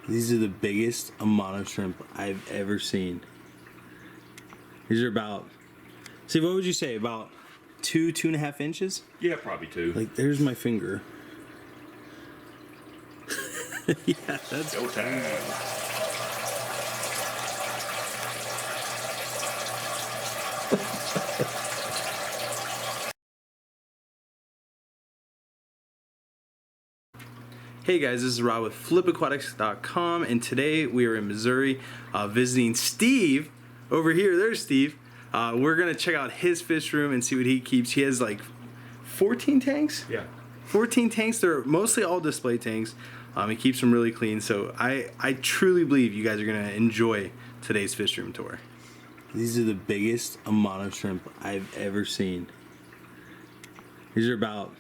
These are the biggest amount of shrimp I've ever seen. These are about, see, what would you say, about 2.5 inches? Yeah, probably 2. Like, there's my finger. Yeah, that's Go time. Hey guys, this is Rob with flipaquatics.com, and today we are in Missouri visiting Steve over here. There's Steve. We're gonna check out his fish room and see what he keeps. He has like 14 tanks? Yeah. 14 tanks. They're mostly all display tanks. He keeps them really clean, so I truly believe you guys are gonna enjoy today's fish room tour. These are the biggest amount of shrimp I've ever seen. These are about,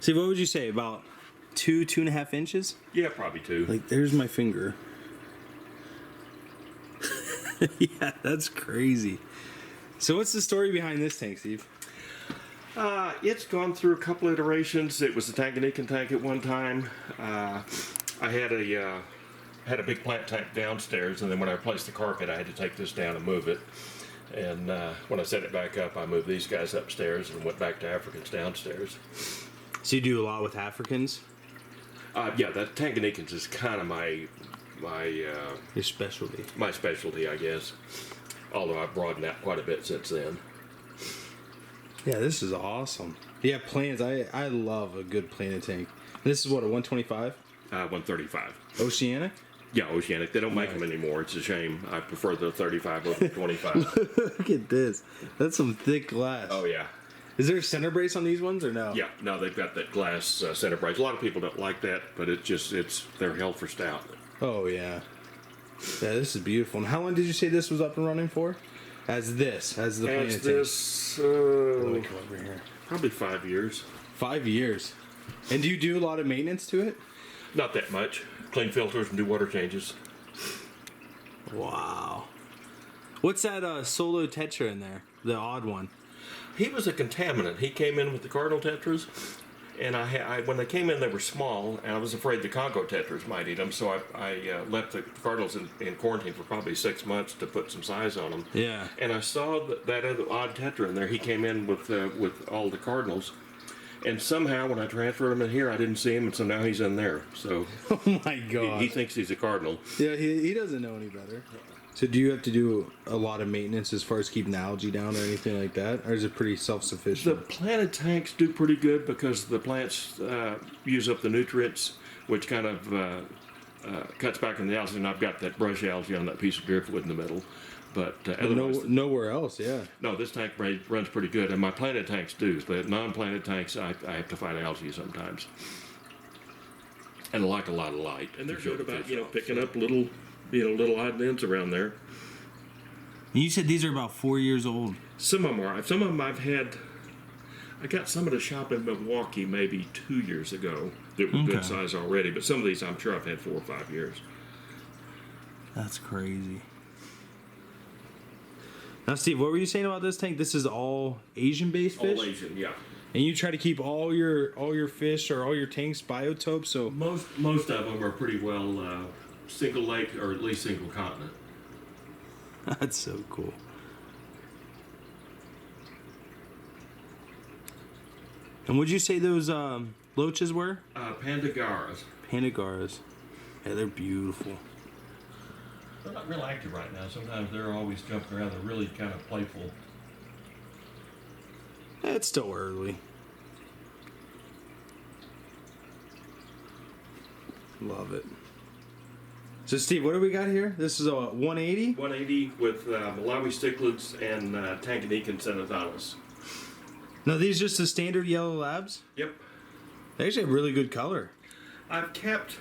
see, what would you say, about 2.5 inches? Yeah, probably 2. Like, there's my finger. Yeah, that's crazy. So what's the story behind this tank, Steve? It's gone through a couple iterations. It was a Tanganyikan tank at one time. I had a big plant tank downstairs, and then when I replaced the carpet, I had to take this down and move it. And when I set it back up, I moved these guys upstairs and went back to Africans downstairs. So you do a lot with Africans? Yeah, that Tanganyikan is kind of my Your specialty. my specialty, I guess. Although I've broadened out quite a bit since then. Yeah, this is awesome. Yeah, plants. I love a good planted tank. This is what, a 125? 135. Oceanic? Yeah, Oceanic. They don't make them anymore. It's a shame. I prefer the 35 over the 25. Look at this. That's some thick glass. Oh yeah. Is there a center brace on these ones or no? Yeah, no, they've got that glass center brace. A lot of people don't like that, but they're held for stout. Oh yeah. Yeah, this is beautiful. And how long did you say this was up and running for? As the planted tank? This, Let me come over here. probably 5 years. 5 years. And do you do a lot of maintenance to it? Not that much. Clean filters and do water changes. Wow. What's that solo tetra in there? The odd one. He was a contaminant. He came in with the cardinal tetras, and when they came in, they were small, and I was afraid the Congo tetras might eat them, so I left the cardinals in quarantine for probably 6 months to put some size on them. Yeah. And I saw that other odd tetra in there. He came in with all the cardinals, and somehow when I transferred him in here, I didn't see him, and so now he's in there. So Oh my god. he thinks he's a cardinal. Yeah, he doesn't know any better. So do you have to do a lot of maintenance as far as keeping the algae down or anything like that? Or is it pretty The self-sufficient? planted tanks do pretty good because the plants use up the nutrients, which kind of cuts back on the algae. And I've got that brush algae on that piece of driftwood in the middle. But otherwise, Nowhere else, yeah. no, this tank runs pretty good. And my planted tanks do. The non-planted tanks, I have to fight algae sometimes. And I like a lot of light. And they're good about, picking up little odd ends around there. You said these are about 4 years old. Some of them are. Some of them I got some at a shop in Milwaukee maybe 2 years ago that were good size already, but some of these I'm sure I've had 4 or 5 years. That's crazy. Now, Steve, what were you saying about this tank? This is all Asian-based fish? All Asian, yeah. And you try to keep all your fish or all your tanks biotopes, so... Most of them are pretty well single lake or at least single continent. That's so cool. And would you say those loaches were? Pandagaras. Pandagaras. Yeah, they're beautiful. They're not real active right now. Sometimes they're always jumping around. They're really kind of playful. It's still early. Love it. So, Steve, what do we got here? This is a 180? 180 with Malawi cichlids and Tanganyikan Senathalis. Now, these just the standard yellow labs? Yep. They actually have really good color. I've kept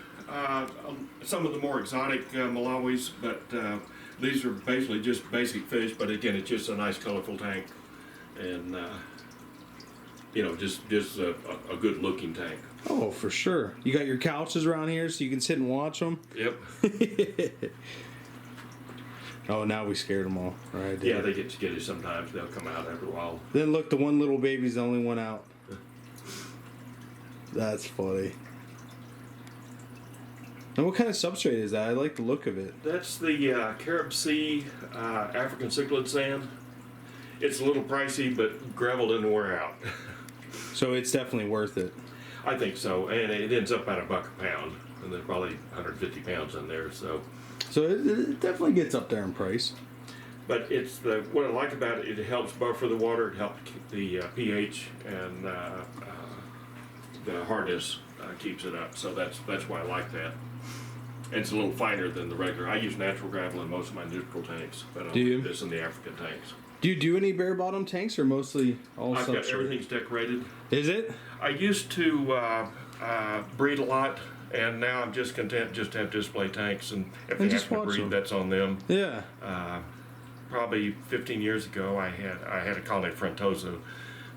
some of the more exotic Malawis, but these are basically just basic fish. But again, it's just a nice, colorful tank, and just a good-looking tank. Oh, for sure. You got your couches around here so you can sit and watch them? Yep. Oh, now we scared them all. Right. Yeah, they get skittish sometimes. They'll come out after a while. Then look, the one little baby's the only one out. That's funny. And what kind of substrate is that? I like the look of it. That's the Carib Sea African cichlid sand. It's a little pricey, but gravel didn't wear out. So it's definitely worth it. I think so, and it ends up at $1 a pound, and there's probably 150 pounds in there. So it definitely gets up there in price. But it's what I like about it. It helps buffer the water. It helps keep the pH and the hardness keeps it up. So that's why I like that. And it's a little finer than the regular. I use natural gravel in most of my neutral tanks, but I don't do this in the African tanks. Do you do any bare bottom tanks or mostly all I've got everything's decorated. Is it? I used to breed a lot, and now I'm just content just to have display tanks, and if they have to breed, that's on them. Yeah. Probably 15 years ago, I had a colony of Frontosa,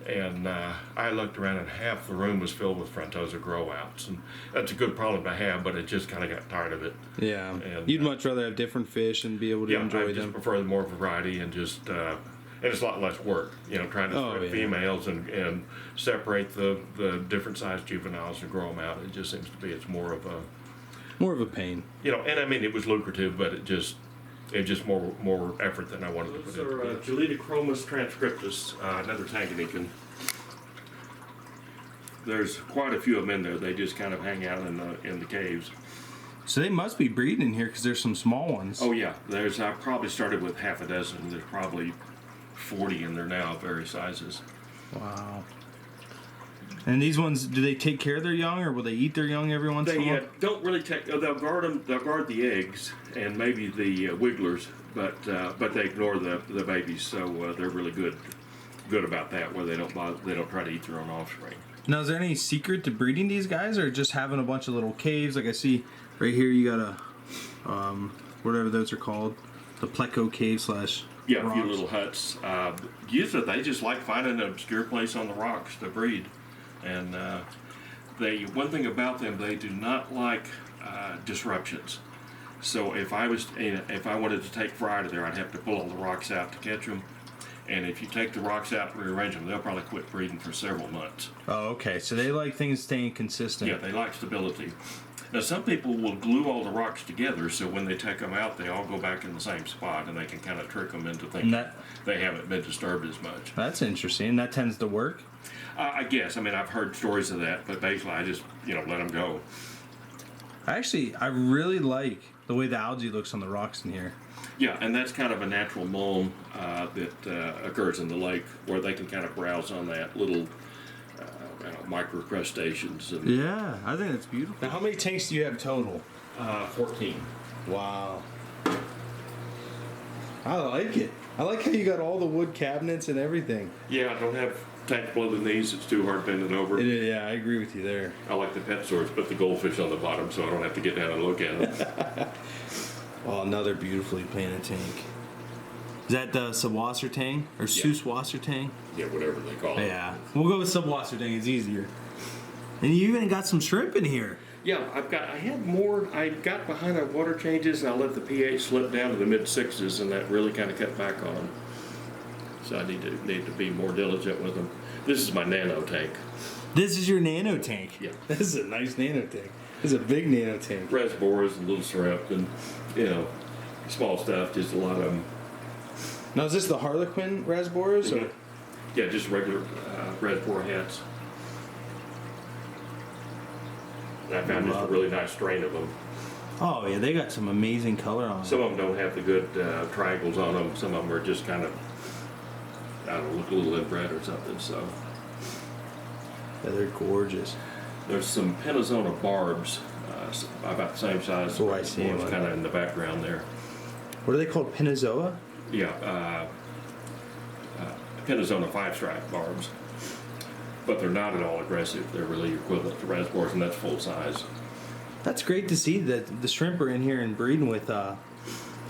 and I looked around and half the room was filled with Frontosa grow outs, and that's a good problem to have, but I just kind of got tired of it. Yeah. And, you'd much rather have different fish and be able to enjoy them. I just prefer more variety and just. And it's a lot less work, trying to throw females and separate the different sized juveniles and grow them out. It just seems to be it's more of a pain. And I mean it was lucrative, but it just more effort than I wanted to put into it. Gelidochromos transcriptus, another Tanganyikan. There's quite a few of them in there. They just kind of hang out in the caves. So they must be breeding in here because there's some small ones. Oh yeah, I probably started with half a dozen. There's probably 40 in there now of various sizes. Wow. And these ones, do they take care of their young, or will they eat their young every once in a while? They don't really take. They'll guard them. They'll guard the eggs and maybe the wigglers, but they ignore the babies. So they're really good about that, where they don't try to eat their own offspring. Now, is there any secret to breeding these guys, or just having a bunch of little caves? Like I see right here, you got whatever those are called, the pleco cave / Yeah, rocks. a few little huts. Usually they just like finding an obscure place on the rocks to breed. And one thing about them, they do not like disruptions. So if I wanted to take variety there, I'd have to pull all the rocks out to catch them. And if you take the rocks out and rearrange them, they'll probably quit breeding for several months. Oh, okay. So they like things staying consistent. Yeah, they like stability. Now, some people will glue all the rocks together, so when they take them out, they all go back in the same spot, and they can kind of trick them into thinking they haven't been disturbed as much. That's interesting. That tends to work? I guess. I mean, I've heard stories of that, but basically I just, let them go. I really like the way the algae looks on the rocks in here. Yeah, and that's kind of a natural mold that occurs in the lake, where they can kind of browse on that little microcrustaceans. Yeah, I think that's beautiful. Now, how many tanks do you have total? 14. Wow. I like it. I like how you got all the wood cabinets and everything. Yeah, I don't have tanks below the knees. It's too hard bending over. Yeah, I agree with you there. I like the pet stores, put the goldfish on the bottom so I don't have to get down and look at them. Oh, another beautifully painted tank. Is that the subwasser tang or Süßwasser tang? Yeah, whatever they call it. Yeah, we'll go with subwasser tang. It's easier. And you even got some shrimp in here. Yeah, I had more. I got behind on water changes, and I let the pH slip down to the mid-6s, and that really kind of cut back on them. So I need to be more diligent with them. This is my nano tank. This is your nano tank? Yeah. This is a nice nano tank. This is a big nano tank. Reservoirs and little shrimp and, small stuff, just a lot of them. Now, is this the Harlequin reservoirs? Mm-hmm. Yeah, just regular reservoir heads. And I found just a really nice strain of them. Oh, yeah, they got some amazing color on them. Some of them don't have the good triangles on them. Some of them are just kind of, look a little inbred or something, so. Yeah, they're gorgeous. There's some Penazona barbs, about the same size. Oh, I see. Kind of in the background there. What are they called? Penizoa? Yeah, Penazona 5-stripe barbs. But they're not at all aggressive. They're really equivalent to reservoirs, and that's full size. That's great to see that the shrimp are in here and breeding with the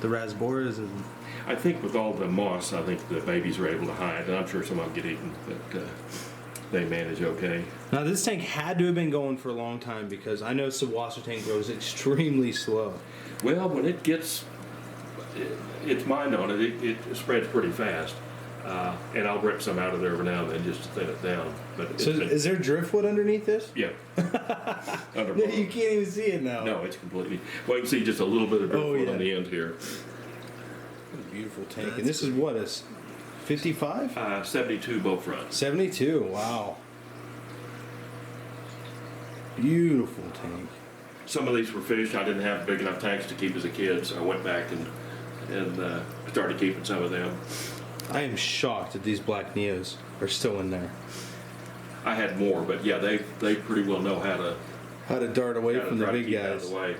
reservoirs. And I think with all the moss, I think the babies are able to hide, and I'm sure some of them get eaten, but they manage okay. Now, this tank had to have been going for a long time because I know subwasser tank grows extremely slow. Well, when it gets its mind on it, it spreads pretty fast. And I'll rip some out of there every now and then just to thin it down. But So is there driftwood underneath this? yeah. No, you can't even see it now. No, it's completely. Well, you can see just a little bit of driftwood on the end here. Beautiful tank. And this is what, is 55? 72 bow front. 72, wow. Beautiful tank. Some of these were fish. I didn't have big enough tanks to keep as a kid, so I went back and started keeping some of them. I am shocked that these black Neos are still in there. I had more, but yeah, they pretty well know how to dart away from the try to big keep out of guys. the way.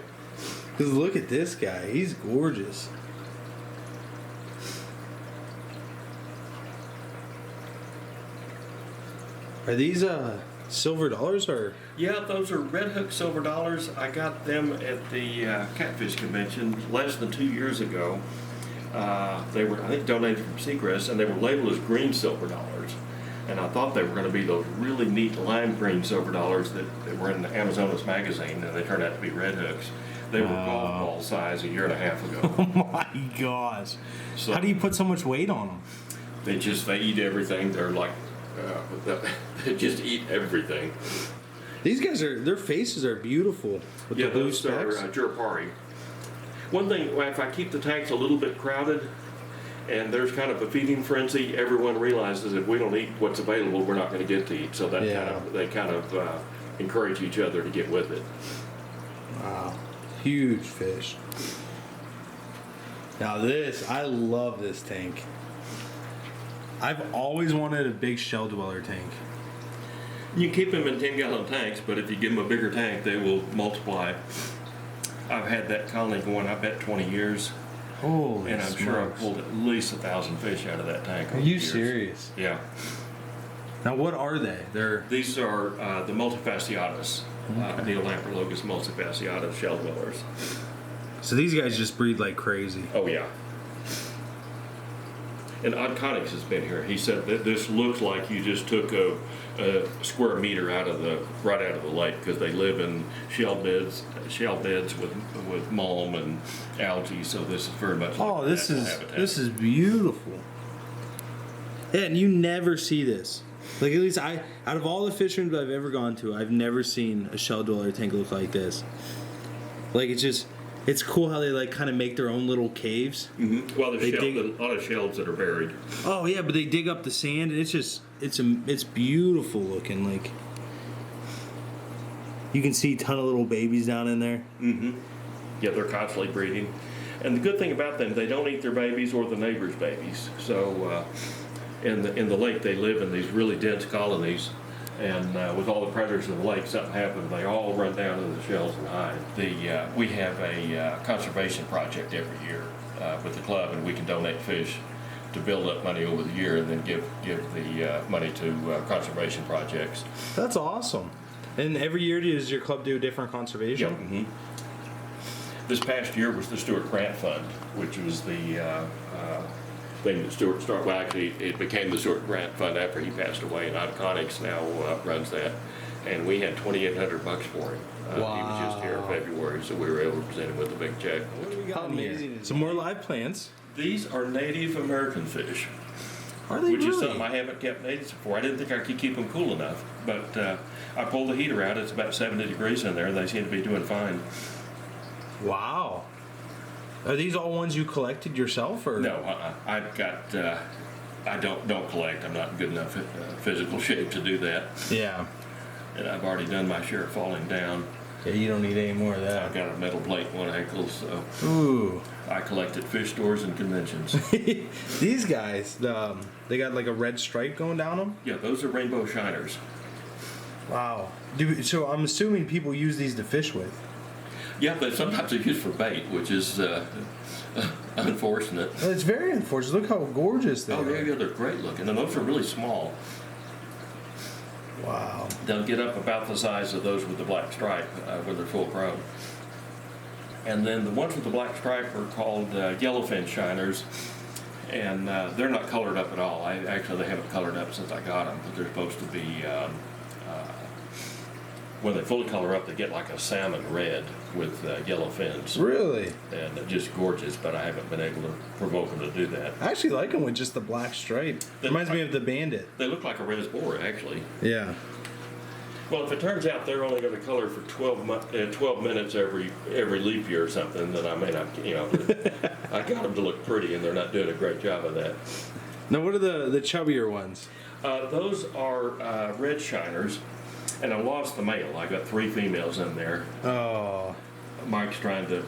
Because look at this guy. He's gorgeous. Are these silver dollars or? Yeah, those are red hook silver dollars. I got them at the catfish convention less than 2 years ago. They were, I think, donated from Seacrest, and they were labeled as green silver dollars. And I thought they were going to be those really neat lime green silver dollars that were in the Amazonas magazine, and they turned out to be red hooks. They were golf ball size a year and a half ago. Oh my gosh! So how do you put so much weight on them? They eat everything. They're like, they just eat everything. These guys their faces are beautiful with the blue those specks. are Jurapari. One thing, if I keep the tanks a little bit crowded and there's kind of a feeding frenzy, everyone realizes if we don't eat what's available, we're not going to get to eat. So that they kind of encourage each other to get with it. Wow, huge fish. Now I love this tank. I've always wanted a big shell dweller tank. You can keep them in 10-gallon tanks, but if you give them a bigger tank, they will multiply. I've had that colony going, I bet, 20 years. Holy And I'm smokes. sure I've pulled at least 1,000 fish out of that tank. Are you serious? Yeah. Now, what are they? These are the multifasciatus, Neolamprologus multifasciatus shell dwellers. So these guys just breed like crazy. Oh, yeah. And Aquatics has been here. He said that this looks like you just took a square meter right out of the lake, because they live in shell beds with mulm and algae. So this is very much like this habitat. is beautiful. Yeah, and you never see this. Like, at least out of all the fish rooms I've ever gone to, I've never seen a shell dweller tank look like this. Like, it's cool how they like kind of make their own little caves. Mm-hmm. Well, They there's dig- a lot of shells that are buried. Oh yeah, but they dig up the sand, and it's beautiful looking. Like, you can see a ton of little babies down in there. Mm-hmm. Yeah, they're constantly breeding. And the good thing about them, they don't eat their babies or the neighbors' babies. So in the lake, they live in these really dense colonies. And with all the predators in the lake, something happens, they all run down into the shells and hide. We have a conservation project every year with the club, and we can donate fish to build up money over the year and then give the money to conservation projects. That's awesome. And every year, does your club do a different conservation? Yeah. Mm-hmm. This past year was the Stewart Grant Fund, which was the thing that Stewart started. Well, actually, it became the Stewart Grant Fund after he passed away, and Aquatics now runs that. And we had $2,800 for him. He was just here in February, so we were able to present him with a big check. What do we got amazing? Some more live plants. These are Native American fish, Are they which is really? something I haven't kept natives before. I didn't think I could keep them cool enough, but I pulled the heater out. It's about 70 degrees in there, and they seem to be doing fine. Wow. Are these all ones you collected yourself, or No, I've got. I don't collect. I'm not in good enough physical shape to do that, Yeah. and I've already done my share of falling down. Yeah, you don't need any more of I've that. got a metal plate, one ankle, so Ooh. I collect at fish stores and conventions. These guys, they got like a red stripe going down them. Yeah, those are rainbow shiners. Wow. So I'm assuming people use these to fish with. Yeah, but sometimes they're used for bait, which is unfortunate. It's very unfortunate. Look how gorgeous they Oh, are. yeah, they're great looking, and those are really small. Wow. They'll get up about the size of those with the black stripe when they're full grown. And then the ones with the black stripe are called yellowfin shiners, and they're not colored up at all. They haven't colored up since I got them, but they're supposed to be when they fully color up, they get like a salmon red with yellow fins. Really? And they're just gorgeous, but I haven't been able to provoke them to do that. I actually like them with just the black stripe. Reminds me of the bandit. They look like a res boar, actually. Yeah. Well, if it turns out they're only going to color for 12 minutes every leap year or something, then I may not, I got them to look pretty, and they're not doing a great job of that. Now, what are the chubbier ones? Those are red shiners, and I lost the male. I got 3 females in there. Oh. Mike's trying to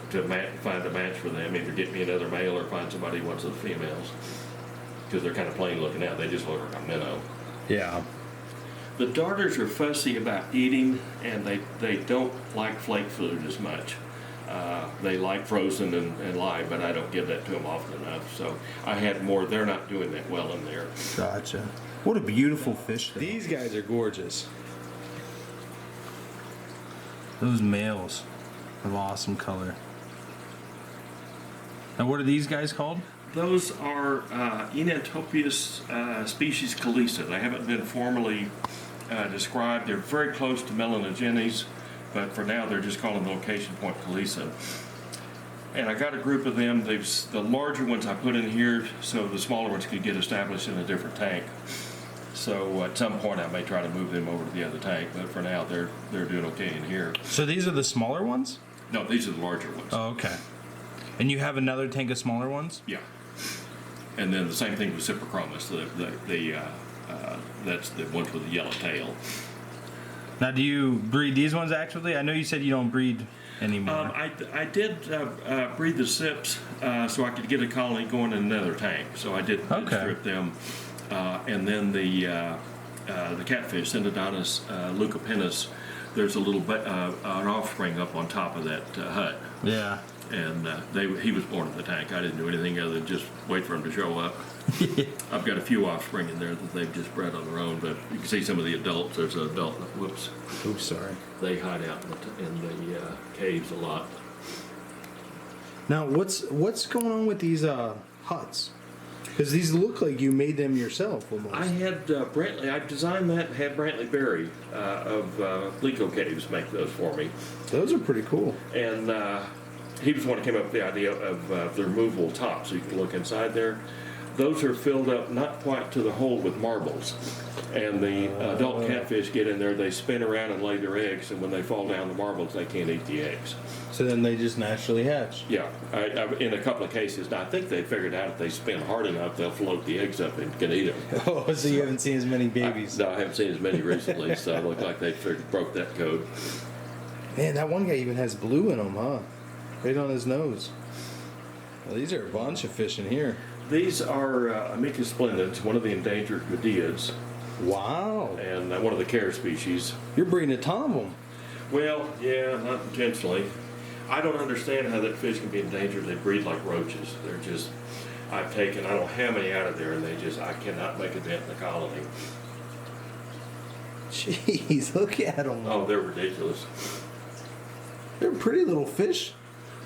find a match for them, either get me another male or find somebody who wants the females, because they're kind of plain looking out. They just look like a minnow. Yeah. The darters are fussy about eating, and they don't like flake food as much. They like frozen and live, but I don't give that to them often enough. So I had more. They're not doing that well in there. Gotcha. What a beautiful fish, though. These guys are gorgeous. Those males have awesome color. Now, what are these guys called? Those are Enantopius species calisa. They haven't been formally described. They're very close to melanogenes, but for now they're just calling the location point calisa. And I got a group of them. The larger ones I put in here so the smaller ones could get established in a different tank. So at some point I may try to move them over to the other tank, but for now they're doing okay in here. So these are the smaller ones? No, these are the larger ones. Oh, okay. And you have another tank of smaller ones? Yeah. And then the same thing with Cyprichromis. That's the ones with the yellow tail. Now, do you breed these ones actually? I know you said you don't breed anymore. I did breed the sips so I could get a colony going in another tank. So I did strip them. And then the catfish, Syndodonus leucopennis, there's a little an offspring up on top of that hut. Yeah. And he was born in the tank. I didn't do anything other than just wait for him to show up. I've got a few offspring in there that they've just bred on their own, but you can see some of the adults. There's an adult. Whoops. Oops, sorry. They hide out in the caves a lot. Now, what's going on with these huts? Because these look like you made them yourself almost. I had Brantley. I designed that and had Brantley Berry of Lico Caves make those for me. Those are pretty cool. And he was the one who came up with the idea of the removable top, so you can look inside there. Those are filled up not quite to the hole with marbles. And the adult catfish get in there, they spin around and lay their eggs, and when they fall down the marbles, they can't eat the eggs. So then they just naturally hatch. Yeah, in a couple of cases, I think they figured out if they spin hard enough, they'll float the eggs up and can eat them. Oh, so you haven't seen as many babies? No, I haven't seen as many recently, so it looked like they broke that code. Man, that one guy even has blue in him, huh? Right on his nose. Well, these are a bunch of fish in here. These are Amicus splendens, one of the endangered Medeids. Wow. And one of the care species. You're breeding a ton of them. Well, yeah, not intentionally. I don't understand how that fish can be endangered. They breed like roaches. They're just, I've taken, I don't know how many out of there, and I cannot make a dent in the colony. Jeez, look at them. Oh, they're ridiculous. They're pretty little fish.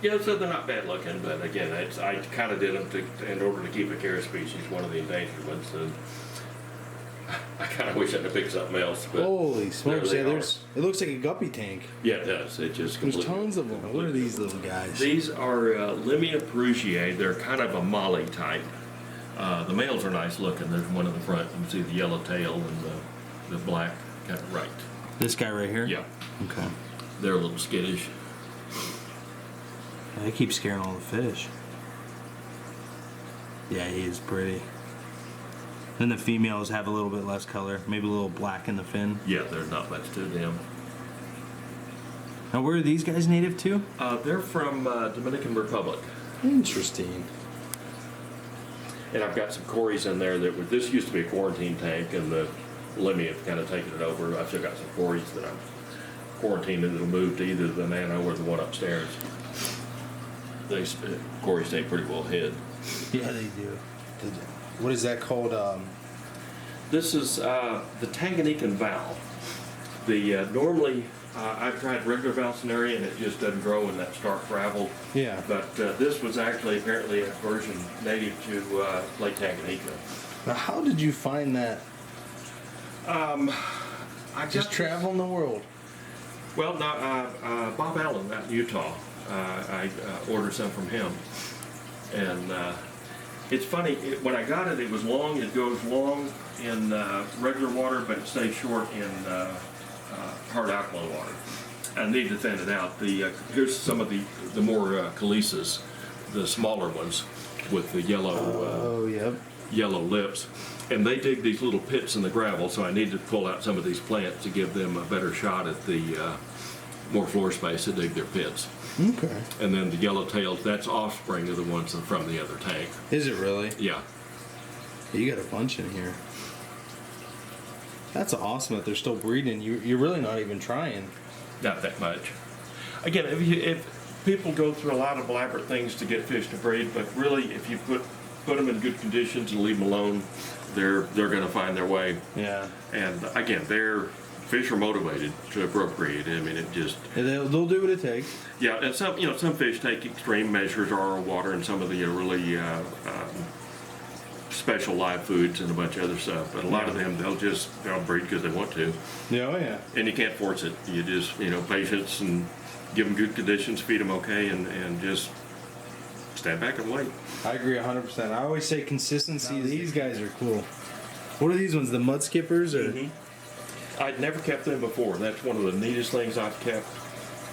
Yeah, so they're not bad looking, but again, I kind of did them in order to keep a care species, one of the endangered ones. And I kind of wish I could pick something else. But holy smokes! Yeah, it looks like a guppy tank. Yeah, it does. It just there's tons of them. What are these little guys? These are Limia perugiae. They're kind of a molly type. The males are nice looking. There's one in the front. You can see the yellow tail and the black kind of right. This guy right here? Yeah. Okay. They're a little skittish. Yeah, they keep scaring all the fish. Yeah, he is pretty. Then the females have a little bit less color, maybe a little black in the fin. Yeah, there's not much to them. Now, where are these guys native to? They're from Dominican Republic. Interesting. And I've got some cories in there that this used to be a quarantine tank, and the Lemmy have kind of taken it over. I've still got some cories that I'm quarantined that'll move to either the nano or the one upstairs. Cories stay pretty well hid. Yeah, they do. What is that called? This is the Tanganyikan valve. Normally, I've tried regular valsinaria and it just doesn't grow in that stark gravel. Yeah. But this was actually apparently a version native to Lake Tanganyika. Now, how did you find that? I just traveling the world. Well, now, Bob Allen out in Utah, I ordered some from him. And it's funny, when I got it, it was long. It goes long in regular water, but it stays short in hard alkaline water. I need to thin it out. Here's some of the more calisas, the smaller ones with the yellow yellow lips. And they dig these little pits in the gravel, so I need to pull out some of these plants to give them a better shot at the more floor space to dig their pits. Okay. And then the yellow-tailed, that's offspring of the ones from the other tank. Is it really? Yeah. You got a bunch in here. That's awesome that they're still breeding. You're really not even trying. Not that much. Again, if people go through a lot of elaborate things to get fish to breed, but really, if you put them in good conditions and leave them alone, they're going to find their way. Yeah. And again, fish are motivated to procreate. I mean, it just they'll do what it takes. Yeah, and some fish take extreme measures, RO water, and some of the really special live foods and a bunch of other stuff. But a lot of them, they'll breed because they want to. Yeah, oh yeah. And you can't force it. You just patience and give them good conditions, feed them okay, and just stand back and wait. I agree 100%. I always say consistency. These guys are cool. What are these ones? The Mudskippers or? Mm-hmm. I'd never kept them before. That's one of the neatest things I've kept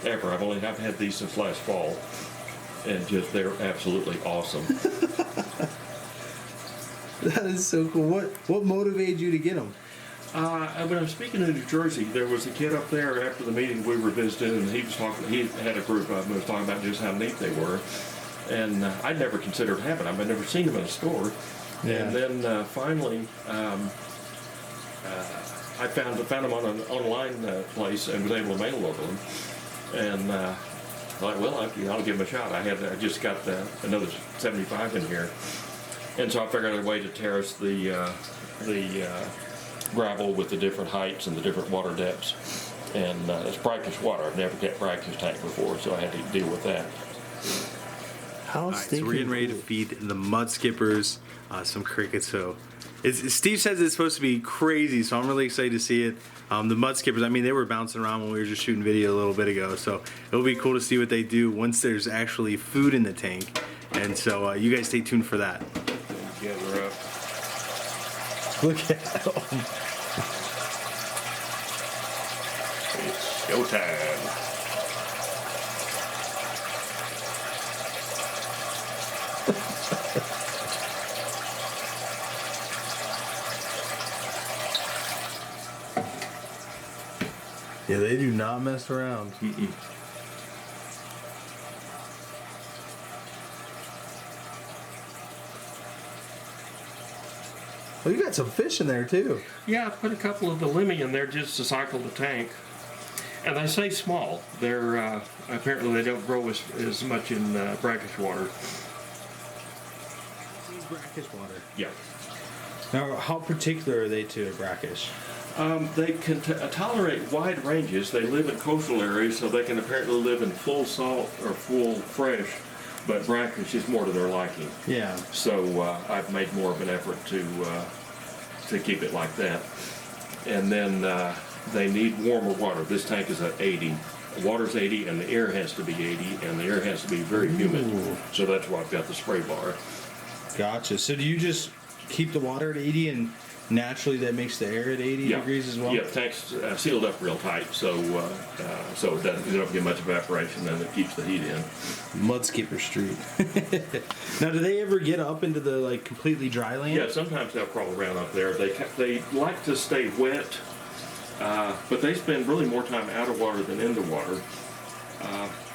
ever. I've had these since last fall, and they're absolutely awesome. That is so cool. What motivated you to get them? When I was speaking in New Jersey, there was a kid up there after the meeting we were visiting, and he had a group of them, was talking about just how neat they were. And I'd never considered having them. I'd never seen them in a store. Yeah. And then finally, I found them on an online place and was able to mail order them. And I thought, well, I'll give them a shot. I just got another 75 in here. And so I figured out a way to terrace the gravel with the different heights and the different water depths. And it's brackish water. I've never kept brackish tank before, so I had to deal with that. All right, so we're getting ready to feed the Mudskippers some crickets. So Steve says it's supposed to be crazy, so I'm really excited to see it. The Mudskippers, I mean, they were bouncing around when we were just shooting video a little bit ago, so it'll be cool to see what they do once there's actually food in the tank. And so you guys stay tuned for that. Gather up. Look at them. It's showtime. Yeah, they do not mess around. Mm-mm. Well, you got some fish in there too. Yeah, I put a couple of the limmy in there just to cycle the tank. And they stay small. They're apparently they don't grow as much in brackish water. Brackish water. Yeah. Now, how particular are they to brackish? They can tolerate wide ranges. They live in coastal areas, so they can apparently live in full salt or full fresh, but brackish is more to their liking. Yeah. So I've made more of an effort to keep it like that. And then they need warmer water. This tank is at 80. The water's 80, and the air has to be 80, and the air has to be very humid. So that's why I've got the spray bar. Gotcha. So do you just keep the water at 80 and naturally that makes the air at 80 degrees as well? Yeah, the tank's sealed up real tight, so it doesn't get much evaporation, and it keeps the heat in. Mudskipper Street. Now, do they ever get up into the completely dry land? Yeah, sometimes they'll crawl around up there. They like to stay wet, but they spend really more time out of water than in the water.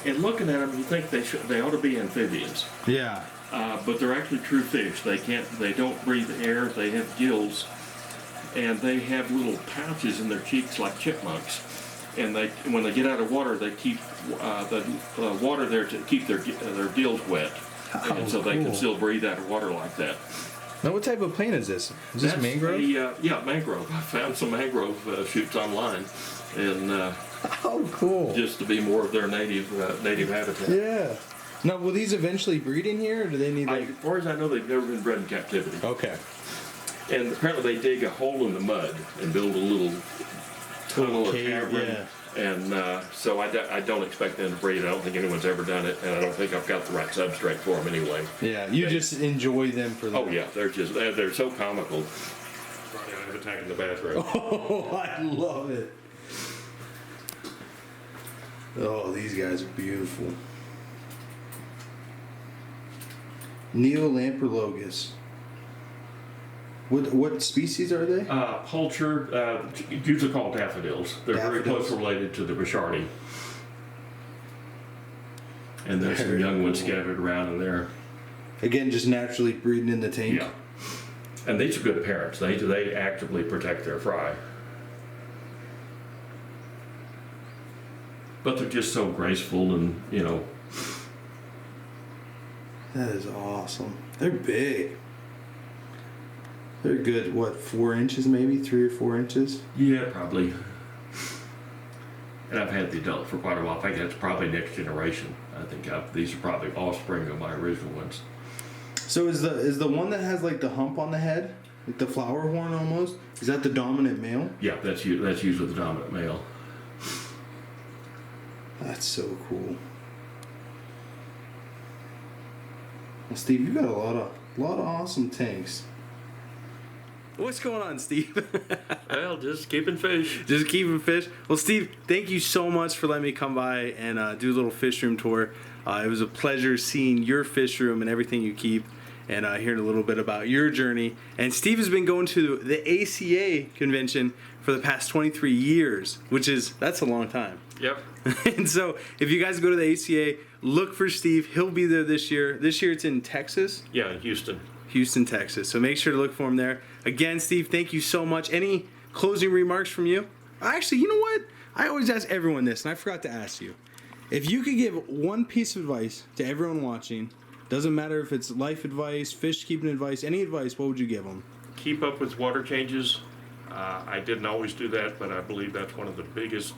And looking at them, you think they ought to be amphibians. Yeah. But they're actually true fish. They don't breathe air. They have gills, and they have little pouches in their cheeks like chipmunks. And when they get out of water, they keep the water there to keep their gills wet, and so they can still breathe out of water like that. Now, what type of plant is this? Is this mangrove? Yeah, mangrove. I found some mangrove shoots online, and oh, cool! Just to be more of their native habitat. Yeah. Now, will these eventually breed in here, or do they need? As far as I know, they've never been bred in captivity. Okay. And apparently, they dig a hole in the mud and build a little tunnel or cavern And so I don't expect them to breed. I don't think anyone's ever done it, and I don't think I've got the right substrate for them anyway. Yeah, you just enjoy them for that. Oh yeah, they're so comical. I have attack in the bathroom. Oh, I love it. Oh, these guys are beautiful. Neolamprologus. What species are they? Culture, usually called daffodils. They're very closely related to the Bishardi. And there's some young ones scattered around in there. Again, just naturally breeding in the tank. Yeah. And these are good parents. They actively protect their fry. But they're just so graceful and, you know. That is awesome. They're big. They're good, what, 4 inches maybe? 3 or 4 inches? Yeah, probably. And I've had the adult for quite a while. I think that's probably next generation. I think these are probably offspring of my original ones. So is the one that has like the hump on the head, like the flower horn almost, is that the dominant male? Yeah, that's usually the dominant male. That's so cool. Well, Steve, you got a lot of awesome tanks. What's going on, Steve? Well, just keeping fish. Just keeping fish. Well, Steve, thank you so much for letting me come by and do a little fish room tour. It was a pleasure seeing your fish room and everything you keep, and hearing a little bit about your journey. And Steve has been going to the ACA convention for the past 23 years, that's a long time. Yep. And so, if you guys go to the ACA, look for Steve. He'll be there this year. This year it's in Texas. Yeah, in Houston, Texas. So make sure to look for him there. Again, Steve, thank you so much. Any closing remarks from you? Actually, you know what? I always ask everyone this, and I forgot to ask you. If you could give one piece of advice to everyone watching, doesn't matter if it's life advice, fish keeping advice, any advice, what would you give them? Keep up with water changes. I didn't always do that, but I believe that's one of the biggest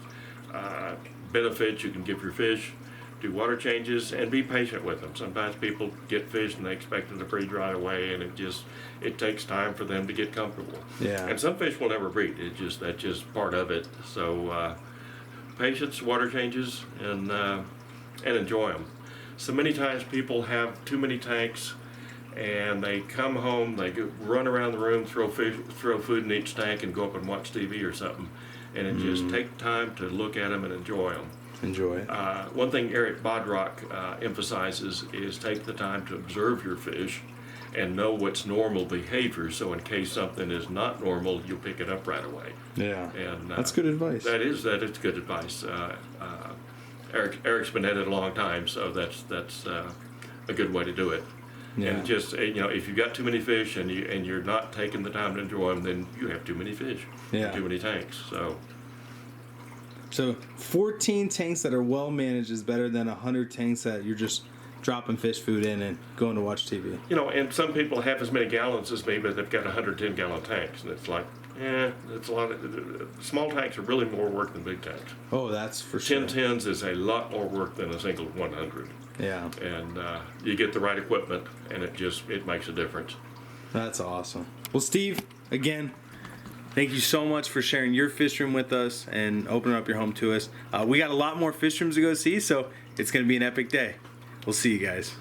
benefits you can give your fish. Do water changes and be patient with them. Sometimes people get fish and they expect them to breed right away, and it takes time for them to get comfortable. Yeah. And some fish will never breed. That's just part of it. So patience, water changes, and enjoy them. So many times people have too many tanks, and they come home, they run around the room, throw food in each tank, and go up and watch TV or something. And it just take time to look at them and enjoy them. Enjoy it. One thing Eric Bodrock emphasizes is take the time to observe your fish and know what's normal behavior, so in case something is not normal, you'll pick it up right away. Yeah, and that's good advice. That is good advice. Eric's been at it a long time, so that's a good way to do it. Yeah. And just if you've got too many fish and you're not taking the time to enjoy them, then you have too many fish. Yeah. Too many tanks. So 14 tanks that are well managed is better than 100 tanks that you're just dropping fish food in and going to watch TV. And some people have as many gallons as me, but they've got 110-gallon tanks, and it's like, it's a lot of small tanks are really more work than big tanks. Oh, that's for sure. 1010s is a lot more work than a single 100. Yeah. And you get the right equipment, and it makes a difference. That's awesome. Well, Steve, again, thank you so much for sharing your fish room with us and opening up your home to us. We got a lot more fish rooms to go see, so it's going to be an epic day. We'll see you guys.